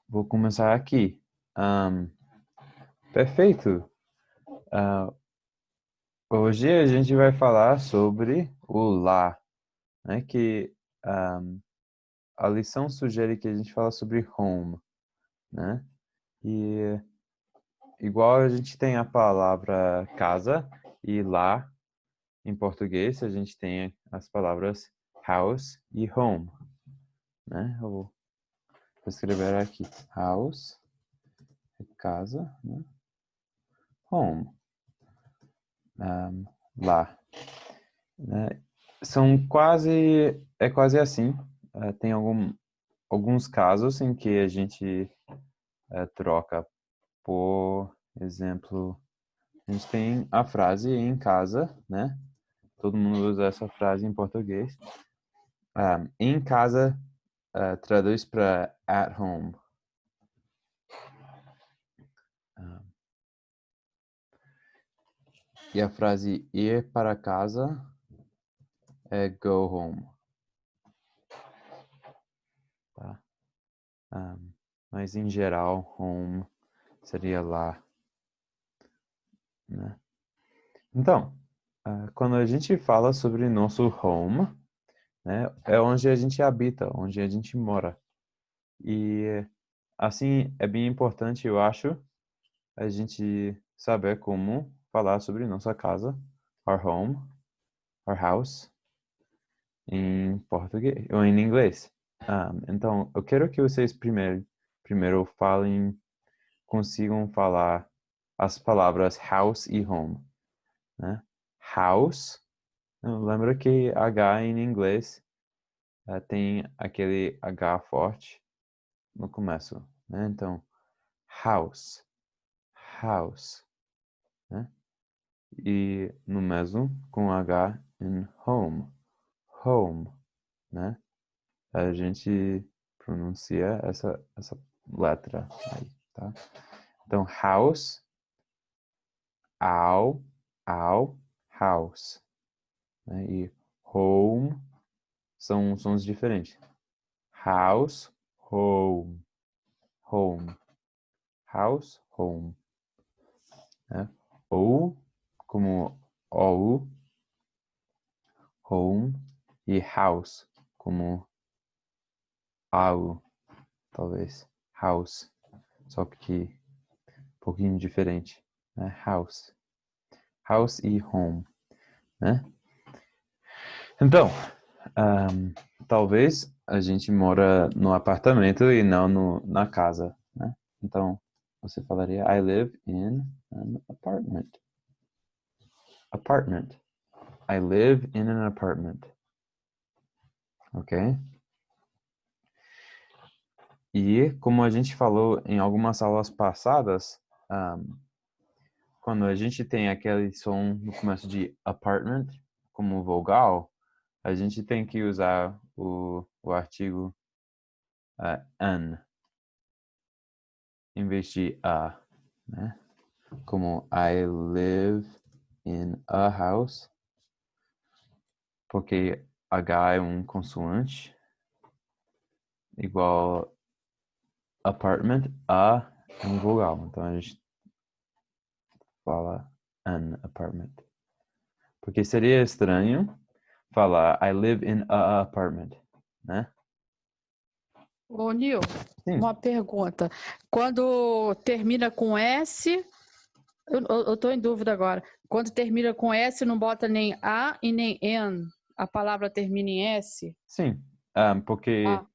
vou começar aqui. Ahn, Perfeito. Ah, Hoje a gente vai falar sobre o lá, né? Ahm, a lição sugere que a gente fala sobre home, né? E igual a gente tem a palavra casa e lá em português, a gente tem as palavras house e home, né? Eu vou escrever aqui house, casa, né? Home, lá, né? É quase assim. Tem alguns casos em que a gente troca. Por exemplo, a gente tem a frase em casa, né? Todo mundo usa essa frase em português. Em casa traduz para at home. Ah, e a frase ir para casa é go home, tá? Ah, mas em geral, home seria lá, né? Então, quando a gente fala sobre nosso home, né, é onde a gente habita, onde a gente mora. E assim é bem importante, eu acho, a gente saber como falar sobre nossa casa, our home, our house, em português ou em inglês. Então, eu quero que vocês primeiro consigam falar as palavras house e home, né? House, lembra que H em inglês tem aquele H forte no começo, né? Então, house, house, né? E no mesmo com H em home, home, né? A gente pronuncia essa letra aí, tá? Então, house, ao, house, né? E home são sons diferentes. House, home, home, house, home, né? Ou como ou, home e house como au, talvez. House, só que um pouquinho diferente, né? House, house e home, né? Então, talvez a gente mora no apartamento e não na casa, né? Então, você falaria I live in an apartment. Apartment. I live in an apartment. Ok? E como a gente falou em algumas aulas passadas, quando a gente tem aquele som no começo de apartment como vogal, a gente tem que usar o artigo an em vez de a, né? Como I live in a house, porque H é um consoante, igual apartment, a é um vogal. Então a gente fala an apartment. Porque seria estranho falar I live in a apartment, né? Ô, Nil, Sim, uma pergunta. Quando termina com S, eu tô em dúvida agora. Quando termina com S, não bota nem A e nem N. A palavra termina em S? sim. Porque Ah,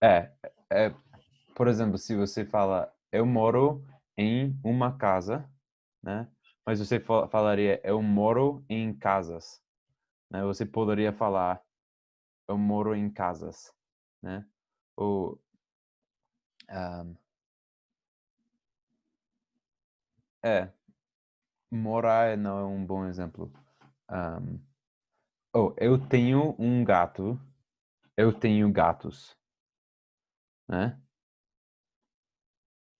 é, é, por exemplo, se você fala eu moro em uma casa, né? Mas você falaria eu moro em casas, né? Você poderia falar eu moro em casas, né? Ou um, é, morar não é um bom exemplo. Um, eu tenho um gato, eu tenho gatos, né?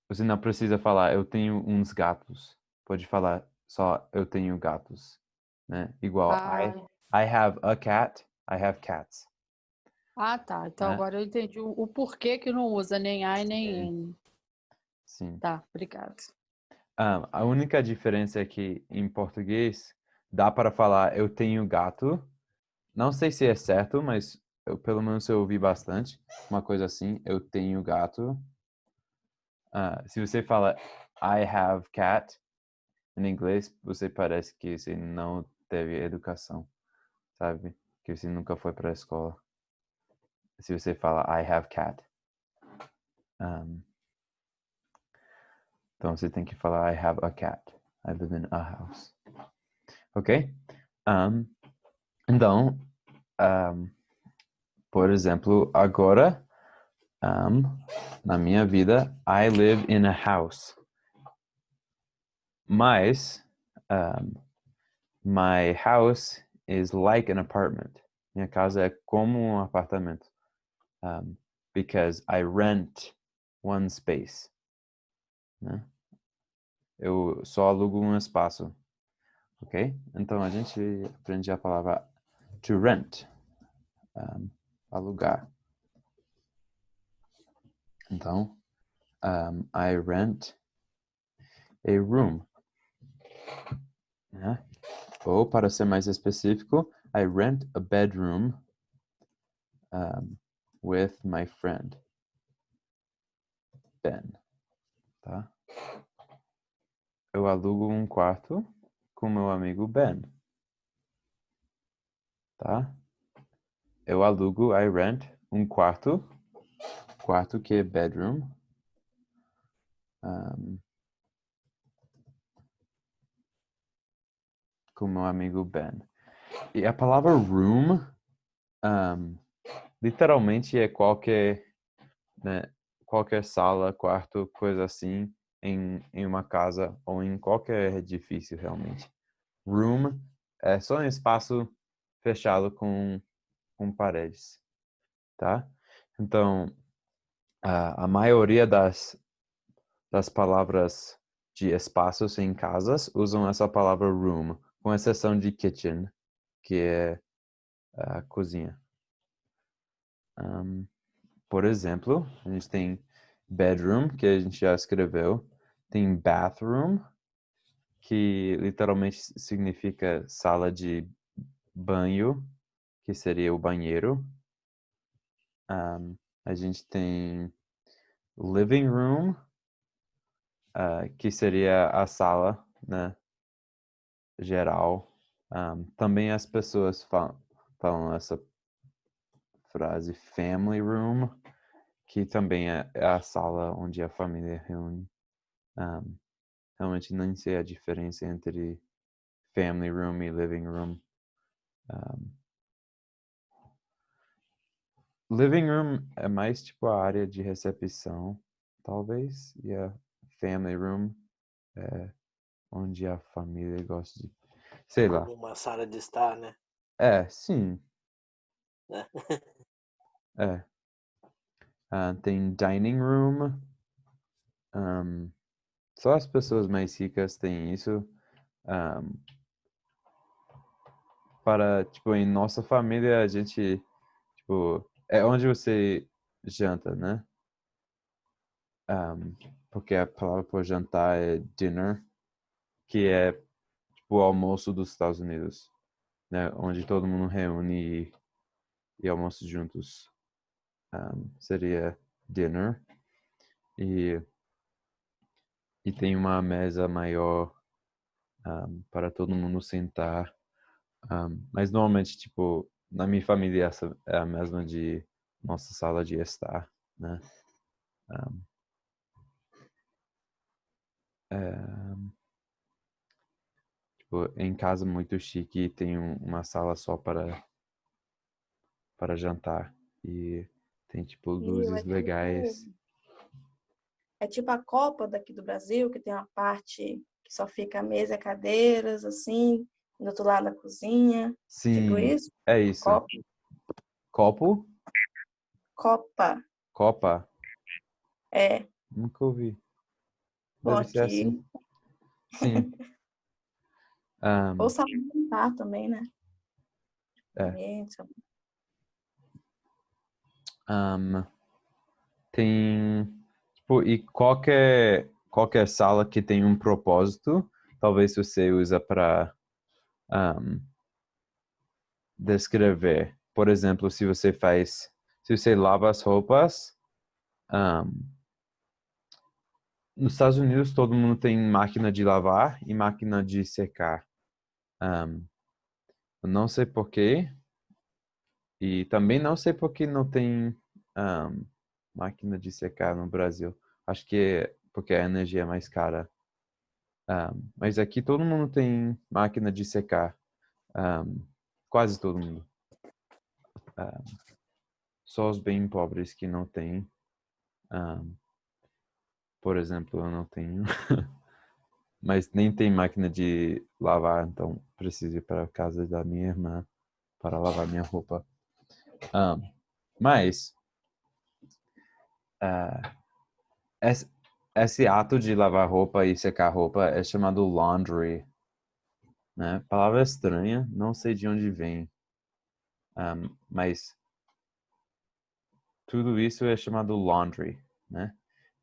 Você não precisa falar eu tenho uns gatos. Pode falar só eu tenho gatos, né? Igual ah, I have a cat, I have cats. Ah, tá. Então né? agora eu entendi o porquê que não usa nem I nem Sim, N. sim. Tá, obrigado. A única diferença é que em português dá para falar eu tenho gato. Não sei se é certo, mas pelo menos eu ouvi bastante. Uma coisa assim, eu tenho gato. Se você fala I have cat em inglês, você parece que você não teve educação, sabe? Que você nunca foi para a escola. Se você fala I have cat. Então você tem que falar I have a cat. I live in a house. Ok? Então, por exemplo, agora, na minha vida, I live in a house. Mas, my house is like an apartment. Minha casa é como um apartamento. Because I rent one space. Né? Eu só alugo um espaço. Ok? Então a gente aprende a palavra to rent. Alugar. Então, I rent a room. Né? Ou, para ser mais específico, I rent a bedroom with my friend, Ben. Tá? Eu alugo um quarto com meu amigo Ben. Tá? Eu alugo, I rent, um quarto que é bedroom, com meu amigo Ben. E a palavra room, literalmente é qualquer, né, qualquer sala, quarto, coisa assim, em uma casa ou em qualquer edifício, realmente. Room é só um espaço fechado com paredes, tá? Então, a maioria das palavras de espaços em casas usam essa palavra room, com exceção de kitchen, que é a cozinha. Por exemplo, a gente tem bedroom, que a gente já escreveu. Tem bathroom, que literalmente significa sala de banho, que seria o banheiro. A gente tem living room, que seria a sala, né, geral. Também as pessoas falam essa frase family room, que também é a sala onde a família reúne. Realmente não sei a diferença entre family room e living room. Living room é mais tipo a área de recepção, talvez, e a family room é onde a família gosta de, sei lá. Como uma sala de estar, né? Sim. Né? Tem dining room. Só as pessoas mais ricas têm isso. Para, tipo, em nossa família, a gente, tipo, é onde você janta, né? Porque a palavra por jantar é dinner, que é, tipo, o almoço dos Estados Unidos, né? Onde todo mundo reúne e almoça juntos. Seria dinner. E tem uma mesa maior para todo mundo sentar. Mas normalmente, tipo, na minha família essa é a mesma de nossa sala de estar, né? Tipo, em casa muito chique tem uma sala só para jantar e tem tipo Rio, luzes legais. é tipo a Copa daqui do Brasil, que tem uma parte que só fica a mesa e cadeiras, assim, do outro lado da cozinha. Tipo Sim, isso? é isso. Copa. Copo? Copa. Copa? É. Nunca ouvi. Bom, Deve ser assim. aqui. Sim. Ou saber também, né? É. Também, Tem, tipo, e qualquer sala que tem um propósito, talvez você usa para descrever. Por exemplo, se você lava as roupas, nos Estados Unidos todo mundo tem máquina de lavar e máquina de secar. Eu não sei por quê, e também não sei por que não tem máquina de secar no Brasil. Acho que é porque a energia é mais cara. Mas aqui todo mundo tem máquina de secar. Quase todo mundo. Só os bem pobres que não têm. Por exemplo, eu não tenho. Mas nem tem máquina de lavar, então preciso ir para a casa da minha irmã para lavar minha roupa. Mas esse ato de lavar roupa e secar roupa é chamado laundry, né? Palavra estranha, não sei de onde vem, mas tudo isso é chamado laundry, né?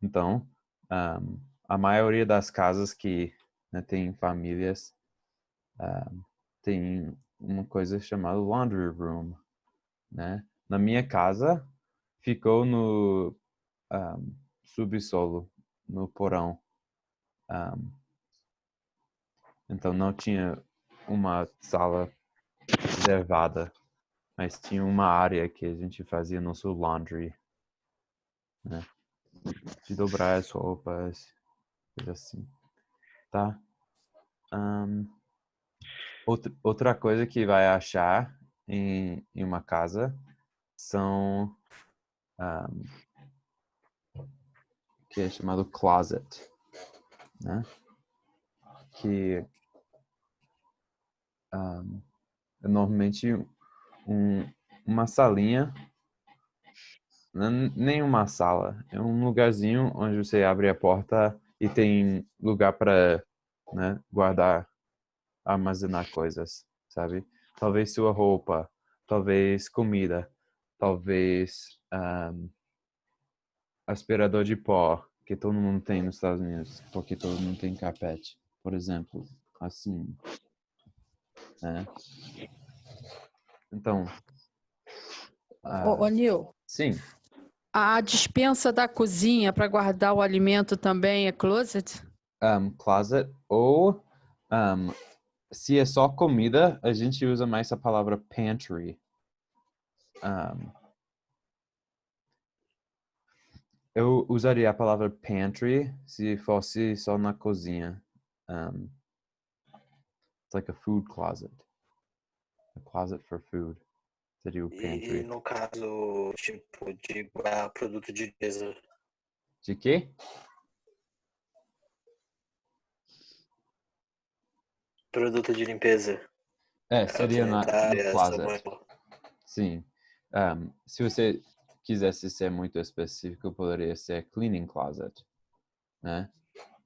Então, a maioria das casas que, né, tem famílias tem uma coisa chamada laundry room, né? Na minha casa ficou no subsolo, no porão. Então não tinha uma sala reservada, mas tinha uma área que a gente fazia nosso laundry, né? De dobrar as roupas, coisa assim, tá? Outra coisa que vai achar em uma casa são que é chamado closet, né? Que é normalmente uma salinha, nem uma sala, é um lugarzinho onde você abre a porta e tem lugar para, né, guardar, armazenar coisas, sabe? Talvez sua roupa, talvez comida, talvez aspirador de pó, que todo mundo tem nos Estados Unidos, porque todo mundo tem carpete, por exemplo, assim, né? Então, Ô, Nil, sim, a despensa da cozinha para guardar o alimento também é closet? closet ou se é só comida, a gente usa mais a palavra pantry. Eu usaria a palavra pantry se fosse só na cozinha. It's like a food closet. A closet for food. Seria o E pantry. no caso, tipo, de guardar produto de limpeza, De quê? produto de limpeza, Seria no alfinetária, closet. sabão. Sim. Se você quisesse ser muito específico, poderia ser cleaning closet, né?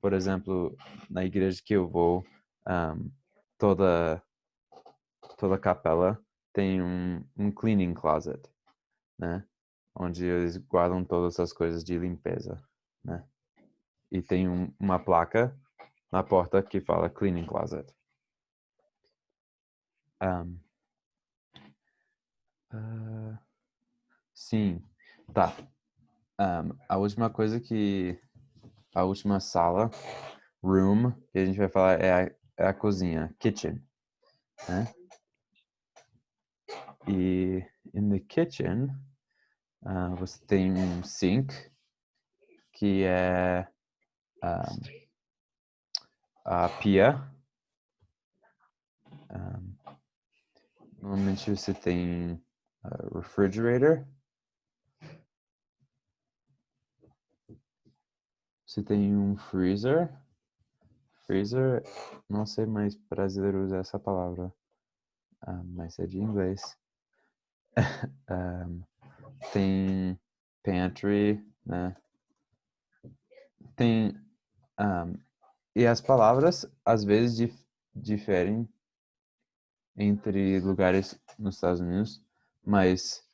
Por exemplo, na igreja que eu vou, toda capela tem um cleaning closet, né? Onde eles guardam todas as coisas de limpeza, né? E tem uma placa na porta que fala cleaning closet. Sim, tá. A última coisa a última sala, room, que a gente vai falar é a cozinha, kitchen, né? E in the kitchen, você tem um sink, que é a pia. Normalmente você tem refrigerator. Você tem um freezer. Freezer, não sei mais brasileiro usar essa palavra, mas é de inglês. Tem pantry, né? Tem e as palavras às vezes diferem entre lugares nos Estados Unidos, mas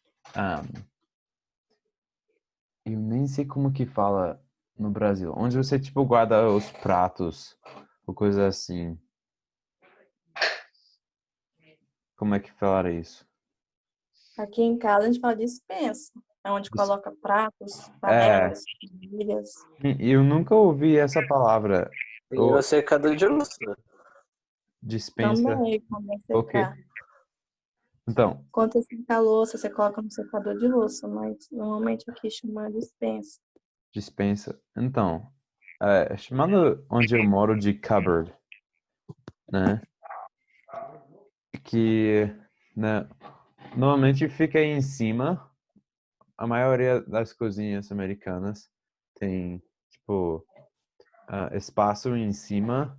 Eu nem sei como que fala no Brasil. Onde você, tipo, guarda os pratos ou coisa assim. Como é que fala isso? Aqui em casa a gente fala despensa. É onde Dis- coloca pratos, É, panelas, vasilhas. eu nunca ouvi essa palavra. E o Ou secador de louça. dispensa. Também, quando vai Ok. secar. Então, Quando você seca a louça, você coloca no secador de louça, mas normalmente aqui chama despensa. dispensa. Então, é chamado onde eu moro de cupboard, né? Que, né, normalmente fica aí em cima. A maioria das cozinhas americanas tem, tipo, espaço em cima,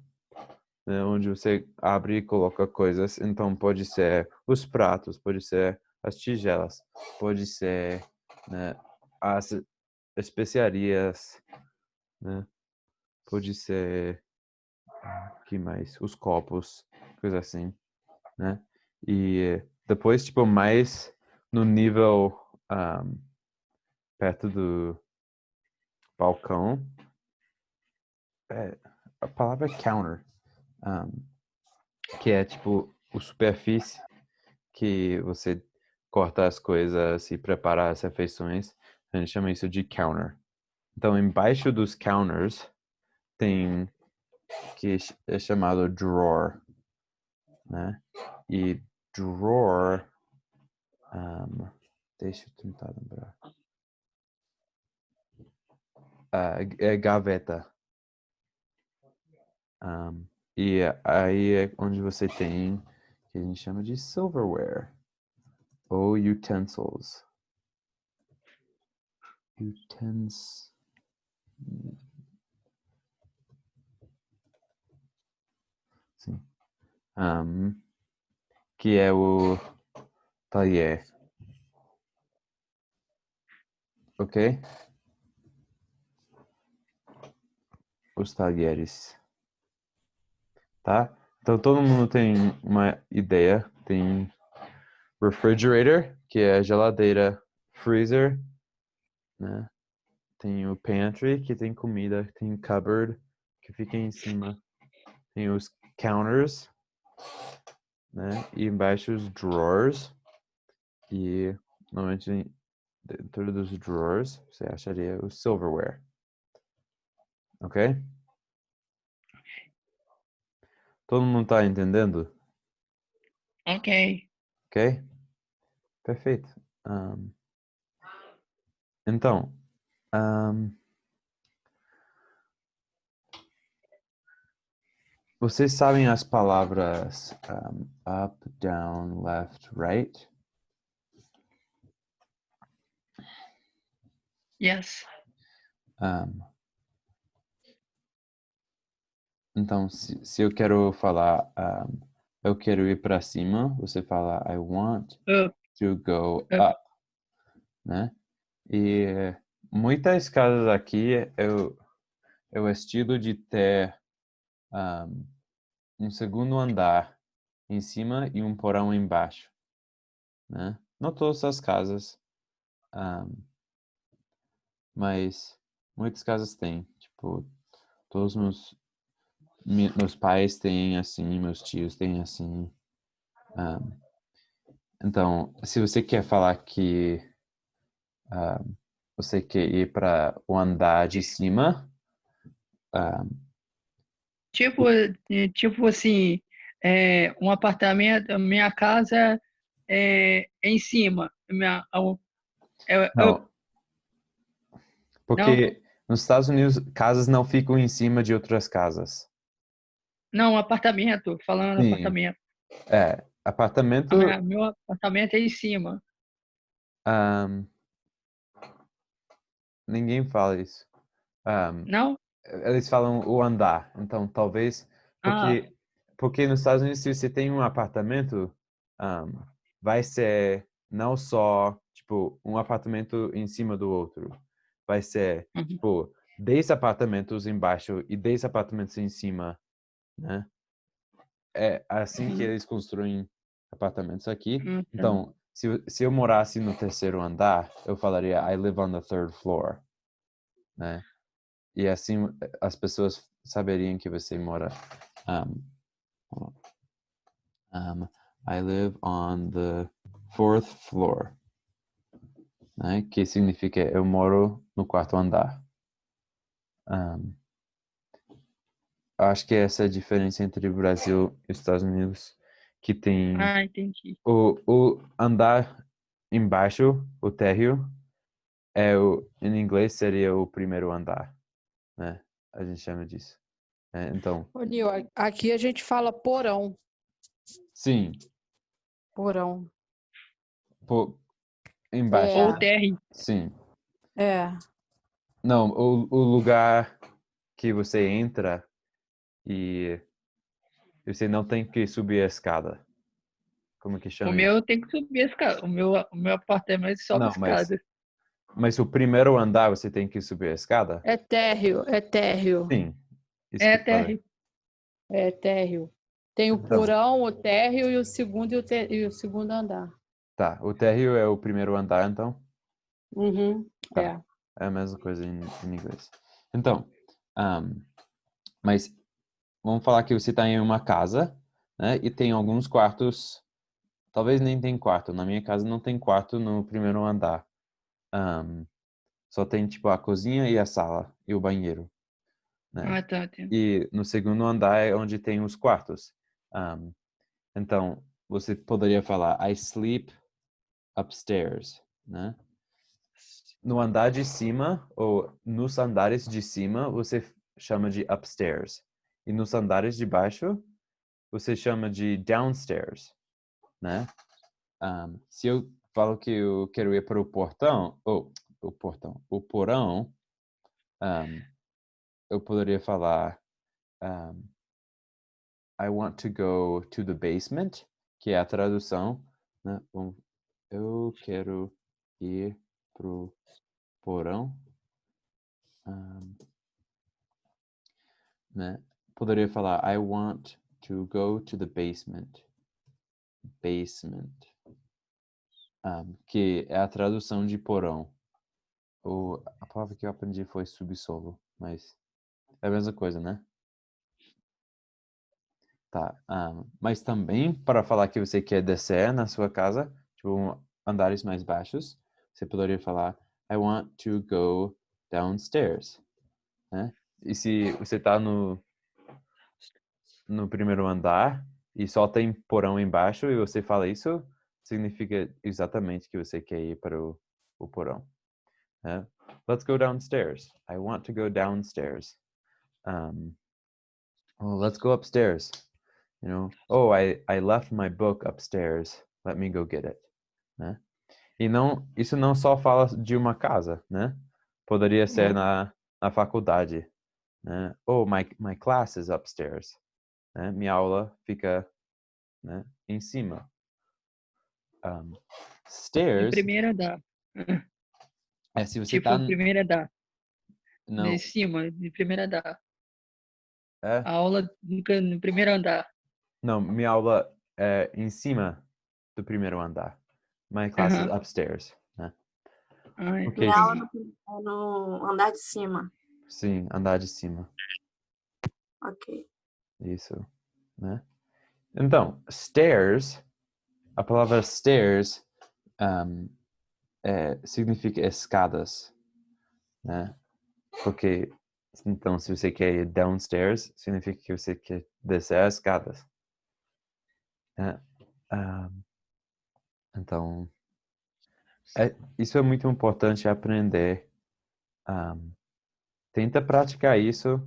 né, onde você abre e coloca coisas. Então, pode ser os pratos, pode ser as tigelas, pode ser, né, as especiarias, né? Pode ser, que mais? Os copos, coisa assim, né? E depois, tipo, mais no nível perto do balcão, a palavra é counter, um, que é tipo o superfície que você corta as coisas e prepara as refeições. A gente chama isso de counter. Então, embaixo dos counters tem que é chamado drawer, né? E drawer, deixa eu tentar lembrar. É gaveta. E aí é onde você tem que a gente chama de silverware ou utensils. Utens. Sim. Que é o talher. Ok? Os talheres. Tá? Então todo mundo tem uma ideia. Tem refrigerator, que é a geladeira, freezer, né? Tem o pantry, que tem comida, tem cupboard, que fica em cima. Tem os counters, né? E embaixo os drawers. E normalmente dentro dos drawers você acharia o silverware. Ok? Todo mundo tá entendendo? Ok. Ok? Perfeito. Então, vocês sabem as palavras up, down, left, right? Yes. Então, se eu quero falar, eu quero ir para cima, você fala I want Up, to go up. up, né? E muitas casas aqui é o estilo de ter um segundo andar em cima e um porão embaixo, né? Não todas as casas, mas muitas casas têm. Tipo, todos meus pais têm assim, meus tios têm assim. Então, se você quer falar que você quer ir para o andar de cima, Tipo, tipo assim, um apartamento, minha casa é em cima, up, não, não, porque nos Estados Unidos casas não ficam em cima de outras casas. não, apartamento, falando Sim, apartamento. apartamento, Meu apartamento é em cima. ahm, ninguém fala isso. Ahm, Não? eles falam o andar. Então, talvez Ah, porque nos Estados Unidos, se você tem um apartamento, vai ser não só tipo um apartamento em cima do outro. Vai ser uhum, tipo 10 apartamentos embaixo e 10 apartamentos em cima, né? É assim que uhum, eles construem apartamentos aqui. tá. Então, se eu morasse no terceiro andar, eu falaria I live on the third floor, né? E assim as pessoas saberiam que você mora I live on the fourth floor, né? Que significa eu moro no quarto andar. Acho que essa é a diferença entre o Brasil e os Estados Unidos, que tem Entendi. o andar embaixo, o térreo, em inglês seria o primeiro andar, né? A gente chama disso. Então, Ô, Nil, aqui a gente fala porão. sim, Porão. embaixo. Ou né? térreo. Sim. Não, o lugar que você entra e você não tem que subir a escada. Como que O chama isso? meu tem que subir a escada. O meu apartamento sobe Não, escada. mas o primeiro andar você tem que subir a escada? é térreo. Sim. Isso É que eu falei. térreo. É térreo. Tem o Então. porão, o térreo e o segundo e o segundo andar. Tá, o térreo é o primeiro andar, então? Uhum, Tá. É a mesma coisa em inglês. Então, mas vamos falar que você está em uma casa, né? E tem alguns quartos. Talvez nem tem quarto. Na minha casa não tem quarto no primeiro andar. Só tem tipo a cozinha e a sala e o banheiro, né? Ah, tá. E no segundo andar é onde tem os quartos. Então, você poderia falar I sleep upstairs, né? No andar de cima, ou nos andares de cima, você chama de upstairs. E nos andares de baixo, você chama de downstairs, né? Se eu falo que eu quero ir para o portão, o porão, eu poderia falar I want to go to the basement, que é a tradução, né? Eu quero ir pro porão, né? Poderia falar I want to go to the basement. Basement. Que é a tradução de porão. A palavra que eu aprendi foi subsolo, mas é a mesma coisa, né? Tá. Mas também, para falar que você quer descer na sua casa, tipo, andares mais baixos, você poderia falar I want to go downstairs, né? E se você está no primeiro andar e só tem porão embaixo e você fala isso, significa exatamente que você quer ir para o porão, né? Let's go downstairs. I want to go downstairs. Let's go upstairs. You know, oh, I left my book upstairs. Let me go get it, né? E isso não só fala de uma casa, né? Poderia ser na faculdade, né? Oh, my class is upstairs, né? Minha aula fica, né, em cima. No Stairs primeiro andar. se você Tipo, tá no primeiro andar. não De cima, no primeiro andar. é A aula fica no primeiro andar. não, minha aula é em cima do primeiro andar. My class is Aham. upstairs, né? Ok, Minha aula Entendi. é no andar de cima. sim, andar de cima. Ok. Isso, né? Então, stairs, a palavra stairs significa escadas, né? Porque, então, se você quer ir downstairs, significa que você quer descer as escadas, né? Então, isso é muito importante aprender. Tenta praticar isso.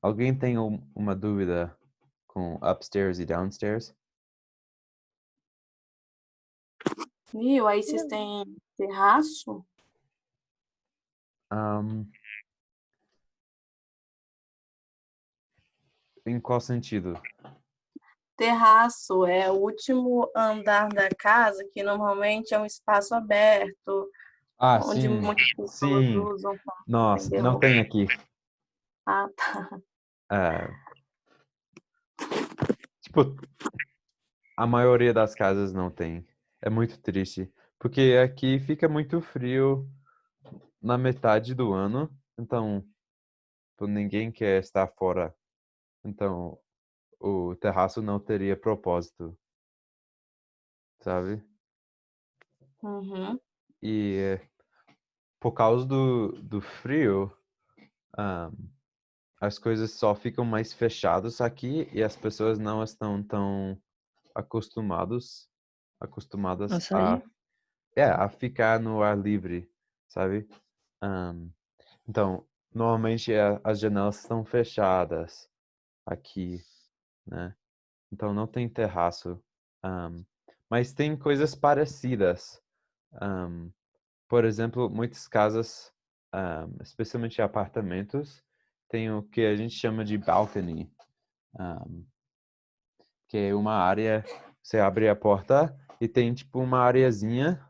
Alguém tem uma dúvida com upstairs e downstairs? Viu? Aí vocês têm terraço? Em qual sentido? Terraço é o último andar da casa, que normalmente é um espaço aberto, onde Sim, muitas pessoas sim. usam para Nossa, estender não roupa. tem aqui. Ah, tá. Tipo, a maioria das casas não tem. é muito triste. Porque aqui fica muito frio na metade do ano. Então, ninguém quer estar fora. Então, o terraço não teria propósito, sabe? Uhum. E por causa do frio, ah, as coisas só ficam mais fechadas aqui e as pessoas não estão tão acostumadas Açaí? a ficar no ar livre, sabe? Ahm, então, normalmente as janelas estão fechadas aqui, né? Então não tem terraço. Ahm, mas tem coisas parecidas. Ahm, por exemplo, muitas casas, especialmente apartamentos, tem o que a gente chama de balcony, ahm, que é uma área, você abre a porta e tem tipo uma areazinha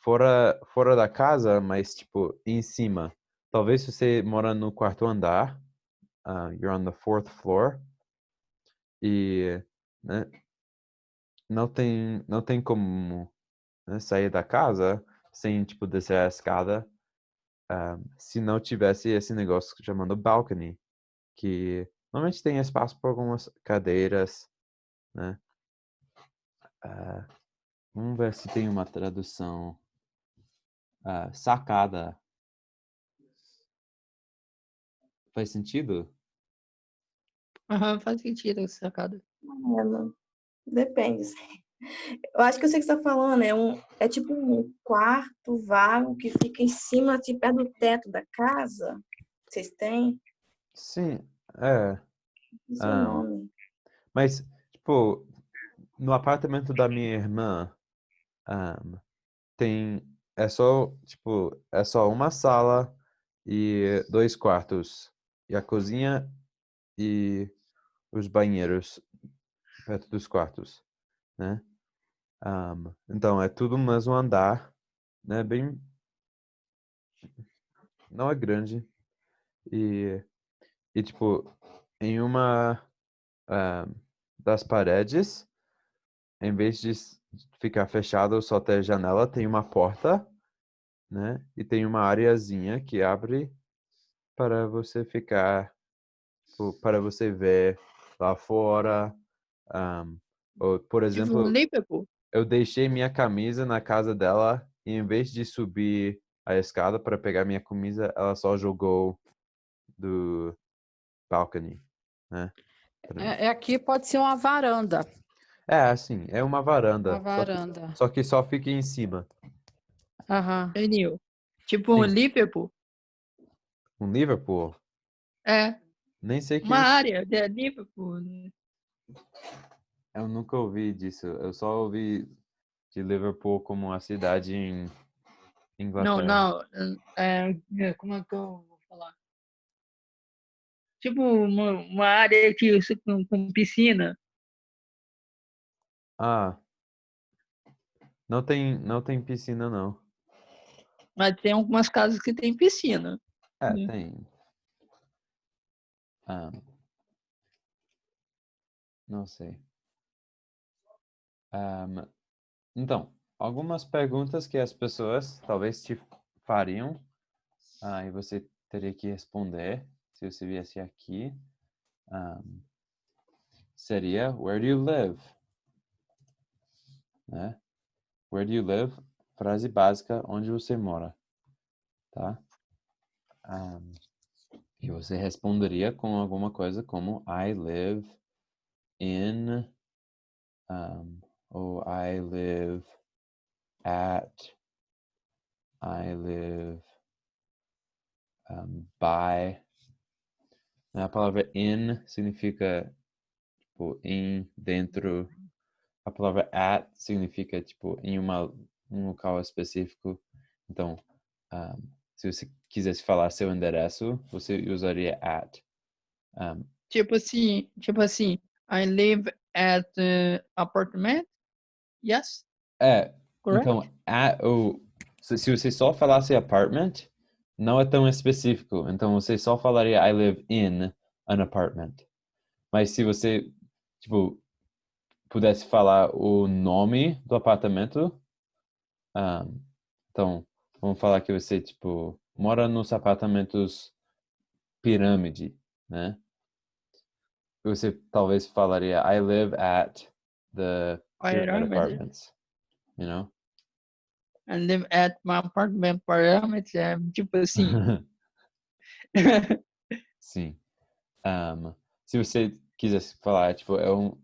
fora da casa, mas tipo em cima. Talvez se você mora no quarto andar, you're on the fourth floor, e né, não tem como, né, sair da casa sem tipo descer a escada, se não tivesse esse negócio chamado balcony, que normalmente tem espaço para algumas cadeiras, né? Ah, vamos ver se tem uma tradução. Sacada. Faz sentido? Aham, faz sentido essa sacada. Depende. Eu acho que eu sei o que você está falando. É tipo um quarto vago que fica em cima, tipo, perto do teto da casa. Vocês têm? Sim, é. Esse é o ah, nome. mas, tipo, no apartamento da minha irmã, ah, tem. É só uma sala e 2 quartos. E a cozinha e os banheiros perto dos quartos, né? Então, é tudo no mesmo andar, né? Bem. Não é grande. E, tipo, em uma das paredes, em vez de ficar fechado só até a janela, tem uma porta, né? E tem uma areazinha que abre para você ficar, para você ver lá fora. Ou, por Tipo um exemplo, Liverpool. eu deixei minha camisa na casa dela e em vez de subir a escada para pegar minha camisa, ela só jogou do balcony, né? Aqui pode ser uma varanda. É, assim, é uma Uma varanda, só que varanda. só fica em cima. Aham. Entendeu? Tipo um Sim, Liverpool. um Liverpool. É, Nem sei que uma isso. área de Liverpool. Eu nunca ouvi disso. Eu só ouvi de Liverpool como uma cidade em Não, Inglaterra. não. Como é que eu vou falar? Tipo uma área com piscina. Ah, não tem piscina, não. Mas tem algumas casas que tem piscina. É, Né? tem. Ah, não sei. Ah, então, algumas perguntas que as pessoas talvez te fariam, e você teria que responder se você viesse aqui. Ah, seria, where do you live? Né? Where do you live? Frase básica, onde você mora, tá? E você responderia com alguma coisa como I live in, ou I live at, I live by. A palavra in significa tipo em, dentro. A palavra at significa tipo em um local específico. Então, se você quisesse falar seu endereço, você usaria at. Um, Tipo assim, I live at apartment. Yes, correct? então, se você só falasse apartment, não é tão específico. Então, você só falaria I live in an apartment. Mas se você, tipo, pudesse falar o nome do apartamento, então, vamos falar que você, tipo, mora nos apartamentos pirâmide, né? Você talvez falaria, I live at the pyramid apartments, you know? I live at my apartment parâmetros, tipo assim. Sim. Se você quisesse falar, tipo, eu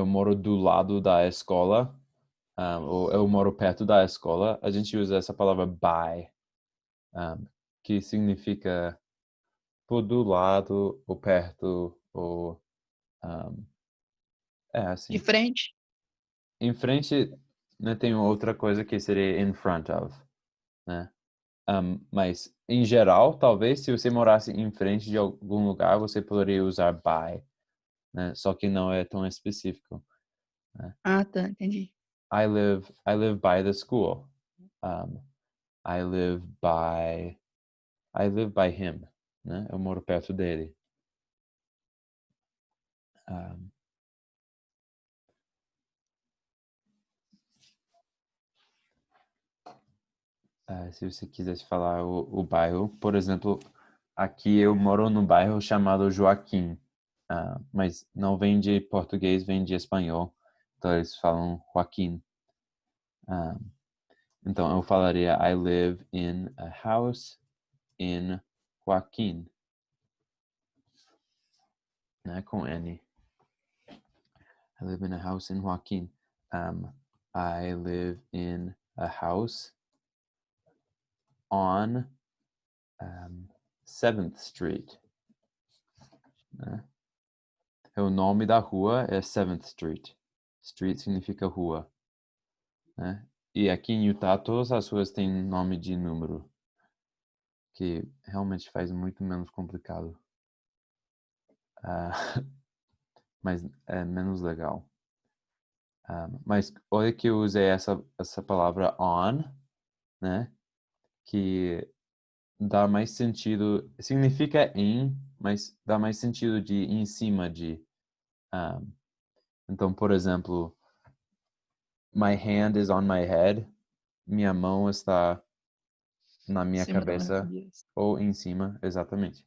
moro do lado da escola, ou eu moro perto da escola, a gente usa essa palavra by, que significa por do lado, ou perto, ou assim. De frente. Em frente, né, tem outra coisa que seria in front of, né? Mas, em geral, talvez, se você morasse em frente de algum lugar, você poderia usar by, né? Só que não é tão específico. Né? Ah, tá, entendi. I live by the school. I live by him, né? Eu moro perto dele. Se você quisesse falar o bairro, por exemplo, aqui eu moro num bairro chamado Joaquim, mas não vem de português, vem de espanhol, então eles falam Joaquim. Então eu falaria I live in a house in Joaquim, né, com N. I live in a house in Joaquim. I live in a house on 7th Street. Né? O nome da rua é 7th Street. Street significa rua. Né? E aqui em Utah, todas as ruas têm nome de número. Que realmente faz muito menos complicado. Mas é menos legal. Mas olha que eu usei essa palavra on, né? Que dá mais sentido, significa em, mas dá mais sentido de em cima de. Então, por exemplo, my hand is on my head. Minha mão está na minha Cima da minha cabeça cabeça. ou em cima, exatamente.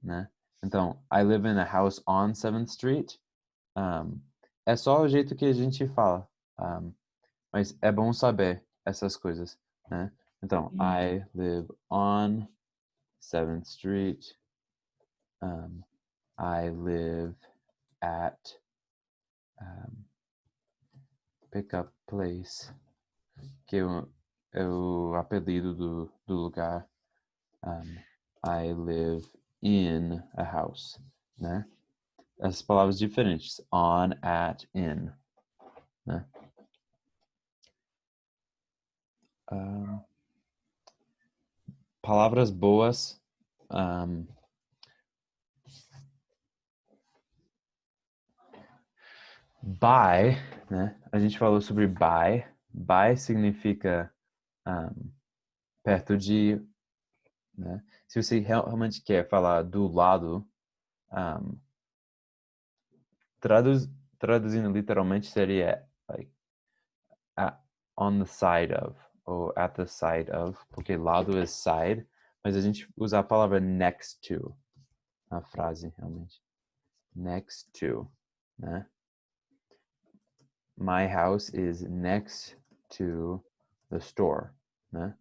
Né? Então, I live in a house on 7th Street. É só o jeito que a gente fala. Mas é bom saber essas coisas, né? Então, I live on 7th Street. I live at pickup place, que é o apelido do lugar. I live in a house, né? As palavras diferentes, on, at, in, né? Palavras boas. By, né? A gente falou sobre by. By significa perto de, né? Se você realmente quer falar do lado, traduzindo literalmente seria like, on the side of, ou at the side of, porque lado é side, mas a gente usa a palavra next to na frase, realmente. Next to, né? My house is next to the store, né?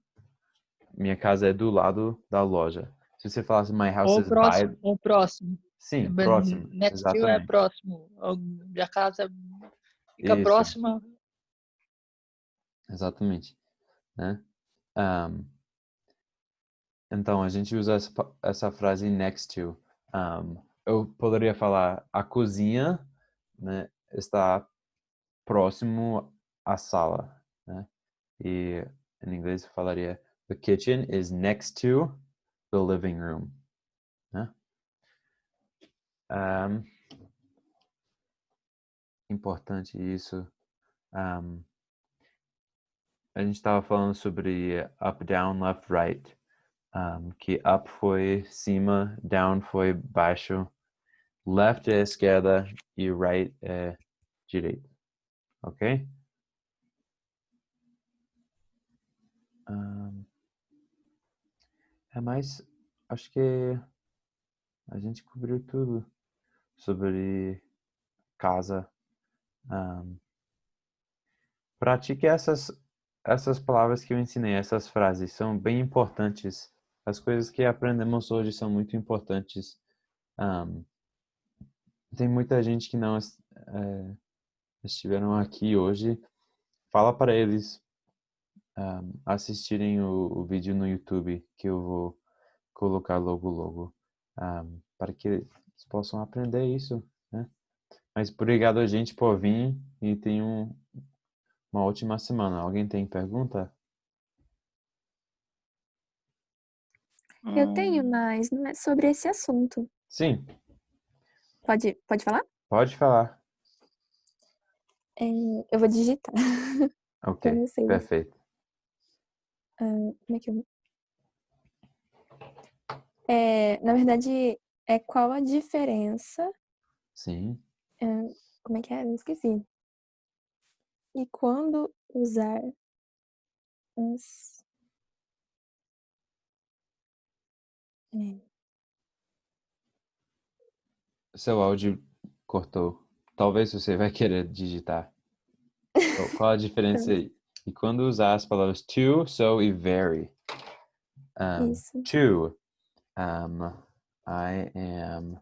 Minha casa é do lado da loja. Se você falasse my house Ou is by... próximo, ou próximo. Sim, próximo. Next to é Exatamente. próximo. A casa fica Isso. próxima. Exatamente. Né? Então, a gente usa essa frase next to. Eu poderia falar a cozinha, né, está próximo à sala. Né? E em inglês eu falaria the kitchen is next to the living room. Né? Importante isso. A gente estava falando sobre up, down, left, right. Que up foi cima, down foi baixo. Left é esquerda e right é direita. Ok? Mas acho que a gente cobriu tudo sobre casa. Pratique essas palavras que eu ensinei, essas frases, são bem importantes. As coisas que aprendemos hoje são muito importantes. Tem muita gente que não estiveram aqui hoje. Fala para eles assistirem o vídeo no YouTube que eu vou colocar logo, para que eles possam aprender isso, né? Mas obrigado, gente, por vir e tenham uma ótima semana. Alguém tem pergunta? Eu tenho, mas não é sobre esse assunto. Sim, Pode falar? pode falar. Eu vou digitar. Ok, Eu não sei. perfeito. Como é que eu... na verdade, qual a diferença... Sim. Como é que é? Eu esqueci. E quando usar as... Seu áudio cortou. Talvez você vai querer digitar. Qual a diferença aí? E quando usar as palavras to, so e very? Isso. To. I am.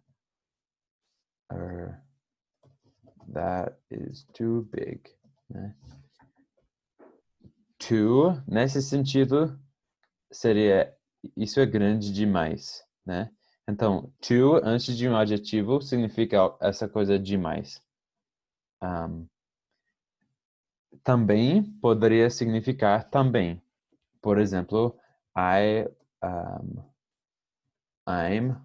That is too big. Né? To, nesse sentido, seria isso é grande demais, né? Então, to, antes de um adjetivo, significa essa coisa demais. Também poderia significar também. Por exemplo, I'm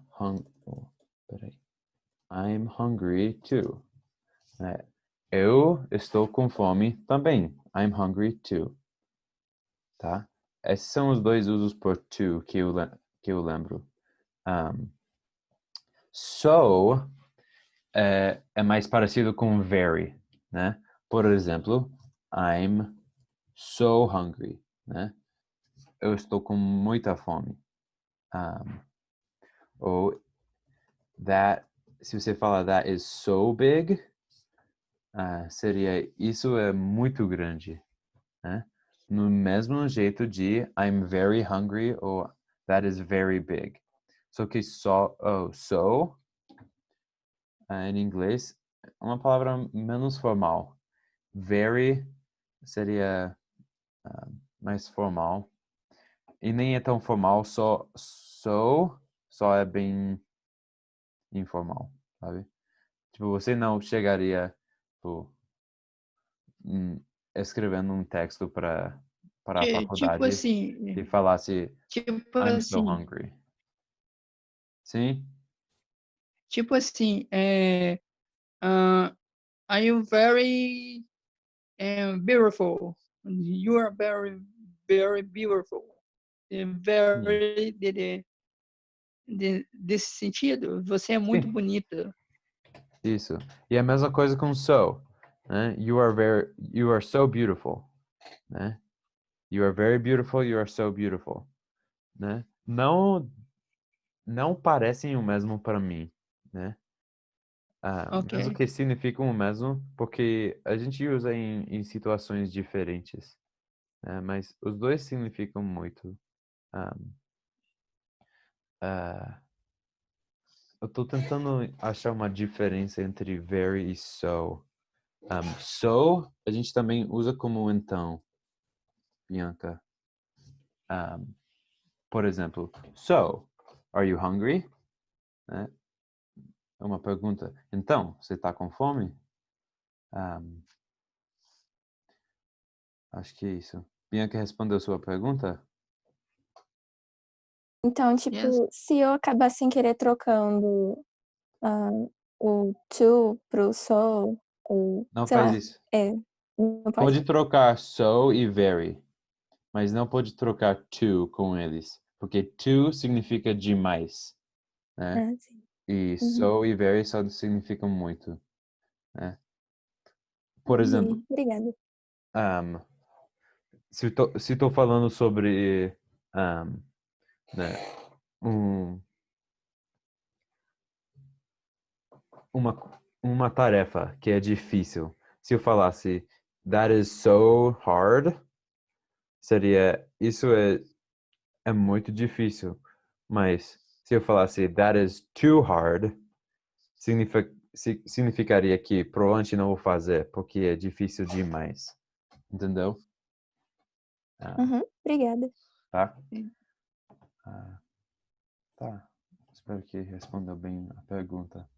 hungry too. Eu estou com fome também. I'm hungry too. Tá? Esses são os dois usos por to que eu lembro. So é mais parecido com very, né? Por exemplo, I'm so hungry, né? Eu estou com muita fome. Ou se você falar that is so big, seria isso é muito grande, né? No mesmo jeito de I'm very hungry ou that is very big. Só que so em inglês é uma palavra menos formal. Very seria mais formal. E nem é tão formal, só é bem informal, sabe? Tipo, você não chegaria escrevendo um texto para a Tipo faculdade assim, e falasse tipo I'm so assim, hungry. Sim? tipo assim, are you very beautiful? You are very, very beautiful. Very desse sentido, você é muito Sim. bonita. Isso. E a mesma coisa com so, né? You are so beautiful, né? You are very beautiful, you are so beautiful, né? Não parecem o mesmo para mim, né? Mesmo Ok. que significam o mesmo, porque a gente usa em situações diferentes, né? Mas os dois significam muito. Eu estou tentando achar uma diferença entre very e so. So, a gente também usa como então, Bianca. Por exemplo, so, are you hungry? Né? É uma pergunta. Então, você está com fome? Acho que é isso. Bianca respondeu sua pergunta? Então, tipo, Yes. se eu acabar sem querer trocando o to pro so, ou Não sei faz lá, isso. não pode? Pode trocar so e very, mas não pode trocar to com eles, porque to significa demais, né? Ah, sim. E so e very só significam muito, né? Por exemplo, Obrigada. se estou falando sobre né, uma tarefa que é difícil, se eu falasse that is so hard, seria isso é muito difícil. Mas se eu falasse that is too hard, significaria que provavelmente não vou fazer, porque é difícil demais. Entendeu? Obrigada. Tá? Tá. Espero que respondeu bem a pergunta.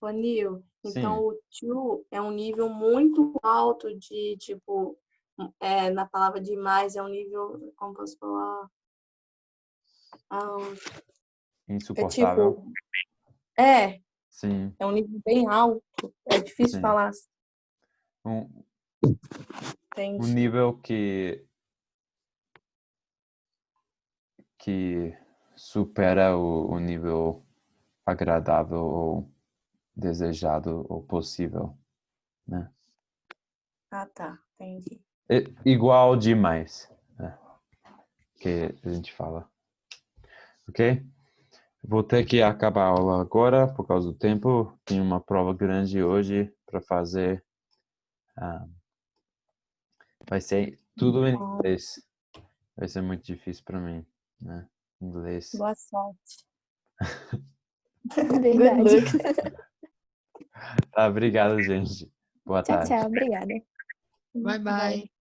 Ô, Nil, Sim. então o to é um nível muito alto de, tipo, na palavra demais, é um nível, como posso falar? Insuportável. Sim. É um nível bem alto. É difícil Sim. falar. Um Entendi. nível que supera o nível agradável ou desejado ou possível, né? Ah, tá. Entendi. Igual demais, né? Que a gente fala. Ok? Vou ter que acabar a aula agora por causa do tempo. Tenho uma prova grande hoje para fazer. Vai ser tudo em inglês. Vai ser muito difícil para mim, né? Inglês. Boa sorte. Verdade. Tá, obrigado, gente. Boa Tchau, tarde. tchau. Obrigada. Bye bye.